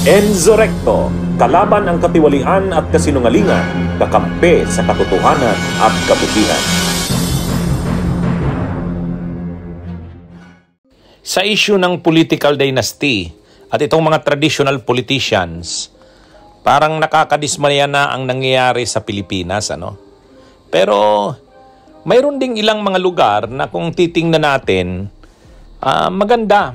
Enzo Recto, kalaban ang katiwalian at kasinungalingan, kakampi sa katotohanan at kabutihan. Sa issue ng political dynasty at itong mga traditional politicians, parang nakakadismaya na ang nangyayari sa Pilipinas, ano? Pero mayroon ding ilang mga lugar na kung titingnan natin, maganda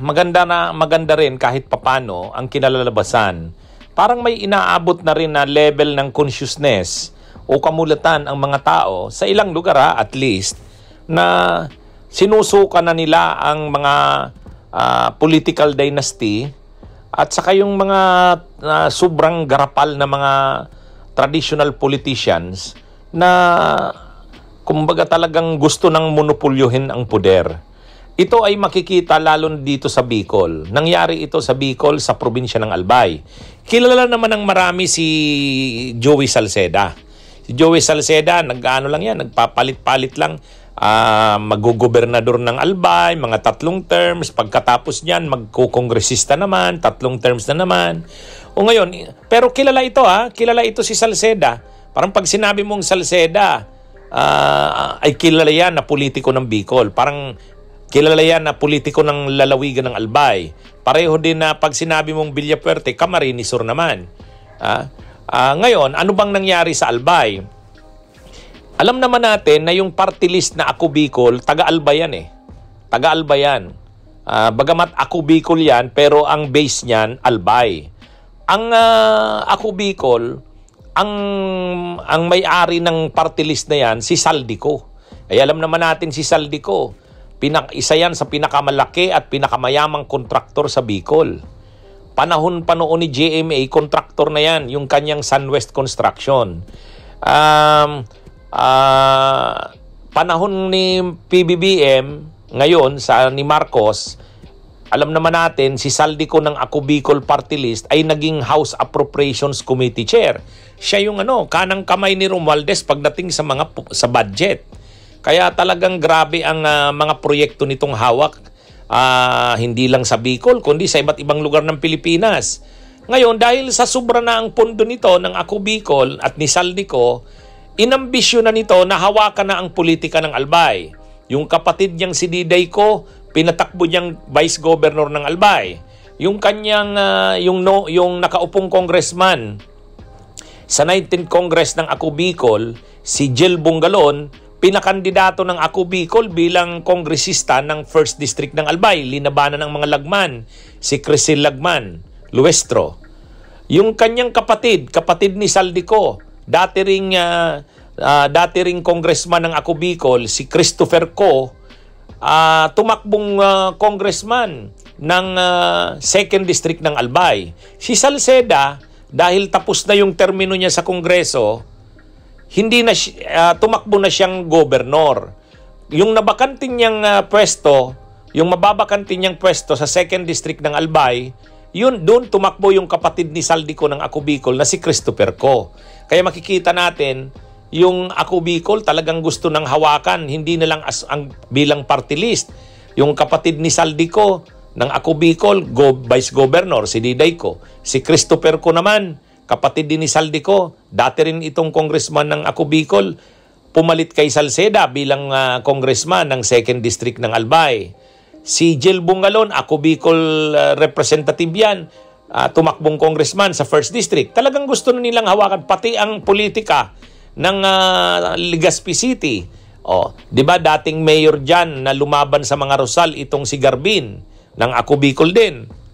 rin kahit papano ang kinalalabasan. Parang may inaabot na rin na level ng consciousness o kamulatan ang mga tao sa ilang lugar at least na sinusukan na nila ang mga political dynasty at saka yung mga sobrang garapal na mga traditional politicians na kumbaga talagang gusto ng monopolyohin ang poder. Ito ay makikita lalo dito sa Bicol. Nangyari ito sa Bicol sa probinsya ng Albay. Kilala naman ng marami si Joey Salceda. Si Joey Salceda, nagpapalit-palit lang. Magugobernador ng Albay, mga 3 terms. Pagkatapos niyan, magkukongresista naman, 3 terms na naman. O ngayon, pero kilala ito si Salceda. Parang pag sinabi mong Salceda, ay kilala yan na politiko ng Bicol. Parang kilala yan na politiko ng lalawigan ng Albay. Pareho din na pag sinabi mong Villafuerte, Camarines Sur naman. Ngayon, ano bang nangyari sa Albay? Alam naman natin na yung party list na Ako Bicol, taga-Albay yan eh. Taga-Albay yan. Bagamat Ako Bicol yan, pero ang base niyan, Albay. Ang Ako Bicol, ang may-ari ng party list na yan, si Saldico. Ay alam naman natin si Saldico. Isa yan sa pinakamalaki at pinakamayamang kontraktor sa Bicol. Panahon pa noon ni GMA, kontraktor na yan, yung kanyang Sunwest Construction. Panahon ni PBBM, ngayon ni Marcos, alam naman natin si Saldico ng Ako Bicol Party List ay naging House Appropriations Committee Chair. Siya yung kanang kamay ni Romualdez pagdating sa budget. Kaya talagang grabe ang mga proyekto nitong hawak, hindi lang sa Bicol, kundi sa iba't ibang lugar ng Pilipinas. Ngayon, dahil sa sobra na ang pondo nito ng Ako Bicol at ni Saldico, inambisyon na nito na hawakan na ang politika ng Albay. Yung kapatid niyang si Didayco, pinatakbo niyang Vice Governor ng Albay. Yung kanyang, yung nakaupong congressman sa 19th Congress ng Ako Bicol, si Jill Bungalon, pinakandidato ng Ako Bicol bilang kongresista ng 1st District ng Albay. Linabanan ng mga lagman, si Crisel Lagman, Luestro. Yung kanyang kapatid ni Saldico, dati ring congressman ng Ako Bicol, si Christopher Co, tumakbong congressman ng 2nd District ng Albay. Si Salceda, dahil tapos na yung termino niya sa Kongreso, tumakbo na siyang gobernador. Yung nabakantin niyang pwesto, yung mababakantin niyang pwesto sa 2nd District ng Albay, doon tumakbo yung kapatid ni Saldico ng Ako Bicol na si Christopher Co. Kaya makikita natin, yung Ako Bicol talagang gusto ng hawakan, hindi na lang bilang party list. Yung kapatid ni Saldico ng Ako Bicol, Vice Governor, si Didayco. Si Christopher Co naman, kapatid din ni Saldico, dati rin itong congressman ng Ako Bicol, pumalit kay Salceda bilang congressman ng 2nd District ng Albay. Si Jill Bungalon, Ako Bicol representative yan, tumakbong congressman sa 1st District. Talagang gusto na nilang hawakan pati ang politika ng Legazpi City. Di ba dating mayor dyan na lumaban sa mga Rosal, itong si Garbin ng Ako Bicol din.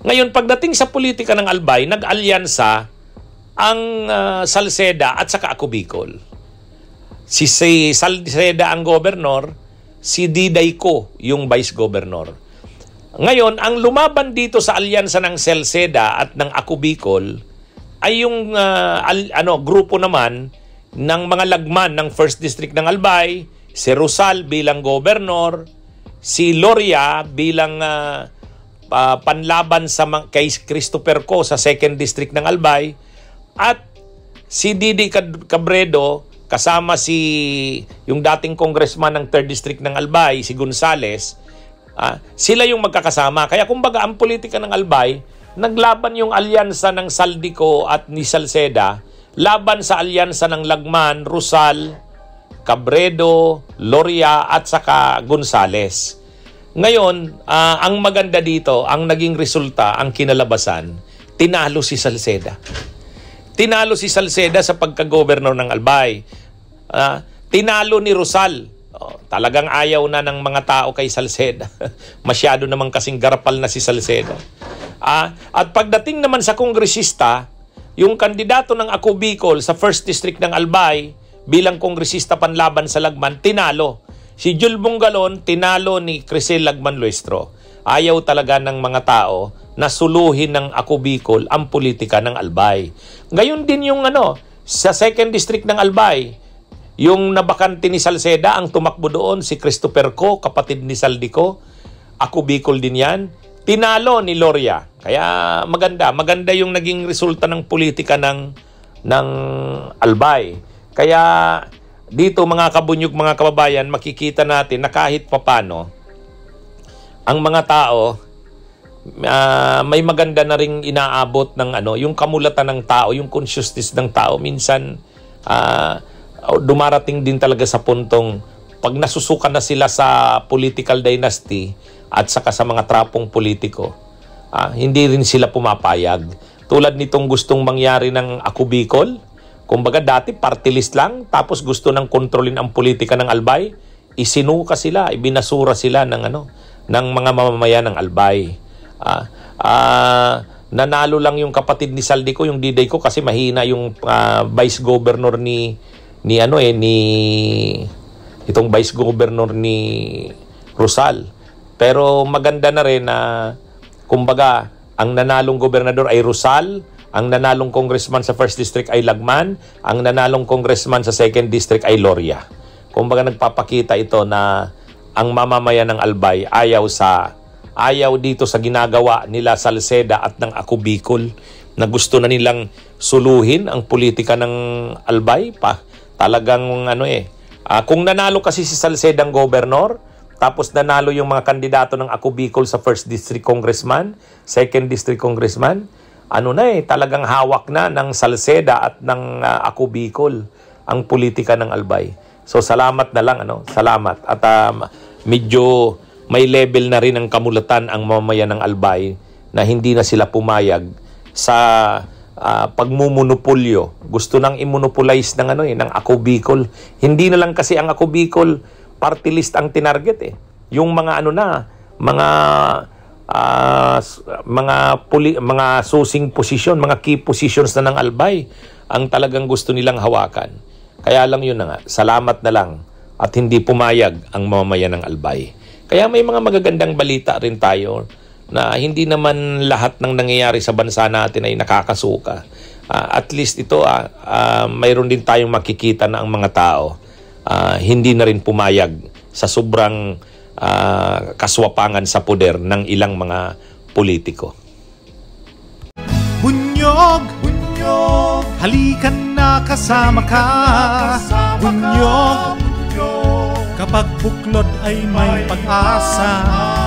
Ngayon, pagdating sa politika ng Albay, nag-alyansa ang Salceda at saka Ako Bicol. Si Salceda ang gobernador, si Didayco yung vice governor. Ngayon, ang lumaban dito sa alyansa ng Salceda at ng Ako Bicol ay yung grupo naman ng mga lagman ng 1st District ng Albay, si Rosal bilang gobernador, si Loria bilang panlaban kay Christopher Co sa 2nd District ng Albay, at si Didi Cabredo kasama yung dating congressman ng 3rd District ng Albay, si Gonzales. Sila yung magkakasama. Kaya kumbaga ang politika ng Albay, naglaban yung alyansa ng Saldico at ni Salceda laban sa alyansa ng Lagman, Rusal, Cabredo, Loria at saka Gonzales. Ngayon, ang maganda dito, ang naging resulta, ang kinalabasan, tinalo si Salceda. Tinalo si Salceda sa pagka-gobernador ng Albay. Tinalo ni Rusal. Talagang ayaw na ng mga tao kay Salceda. Masyado namang kasing garapal na si Salceda. At pagdating naman sa kongresista, yung kandidato ng Ako Bicol sa 1st District ng Albay bilang kongresista panlaban sa Lagman, tinalo. Si Jul Bungalon, tinalo ni Crisel Lagman Luestro. Ayaw talaga ng mga tao na suluhin ng Ako Bicol ang politika ng Albay. Ngayon din yung sa 2nd District ng Albay, yung nabakante ni Salceda, ang tumakbo doon si Christopher Co, kapatid ni Saldico. Ako Bicol din yan. Tinalo ni Loria. Kaya maganda yung naging resulta ng politika ng Albay. Kaya dito mga kabunyog, mga kababayan, makikita natin na kahit papano ang mga tao may maganda na ring inaabot ng yung kamulatan ng tao, yung consciousness ng tao. Minsan dumarating din talaga sa puntong pag nasusukan na sila sa political dynasty at saka sa mga trapong politiko, hindi rin sila pumapayag. Tulad nitong gustong mangyari ng Ako Bicol. Kumbaga dati party list lang, tapos gusto nang kontrolin ang politika ng Albay, isinuka sila, ibinasura sila ng mga mamamayan ng Albay. Nanalo lang yung kapatid ni Saldico, yung diday ko, kasi mahina yung vice governor itong vice governor ni Rusal. Pero maganda na rin na kumbaga ang nanalong gobernador ay Rusal, ang nanalong congressman sa 1st District ay Lagman, ang nanalong congressman sa 2nd District ay Loria. Kumbaga nagpapakita ito na ang mamamayan ng Albay ayaw dito sa ginagawa nila Salceda at ng Ako Bicol, na gusto na nilang suluhin ang politika ng Albay pa. Talagang kung nanalo kasi si Salceda ang gobernador, tapos nanalo yung mga kandidato ng Ako Bicol sa 1st District Congressman, 2nd District Congressman, talagang hawak na ng Salceda at ng Ako Bicol ang politika ng Albay. So salamat na lang, salamat. At medyo may level na rin ang kamulatan ang mamamayan ng Albay na hindi na sila pumayag sa pagmumonopolyo. Gusto nang i-monopolize ng Ako Bicol. Hindi na lang kasi ang Ako Bicol party list ang tinarget Yung mga mga susing posisyon, mga key positions na ng Albay ang talagang gusto nilang hawakan. Kaya lang yun na nga, salamat na lang at hindi pumayag ang mamamayan ng Albay. Kaya may mga magagandang balita rin tayo na hindi naman lahat ng nangyayari sa bansa natin ay nakakasuka. At least ito, mayroon din tayong makikita na ang mga tao hindi na rin pumayag sa sobrang kaswapangan sa poder ng ilang mga politiko. Bunyog, bunyog, halikan na kasama ka. Bunyog, kapag buklod ay may pag-asa.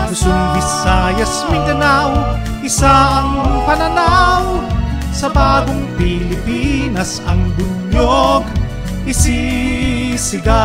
Luzon, Visayas, Mindanao, isa ang pananaw. Sa bagong Pilipinas ang bunyog isisigaw.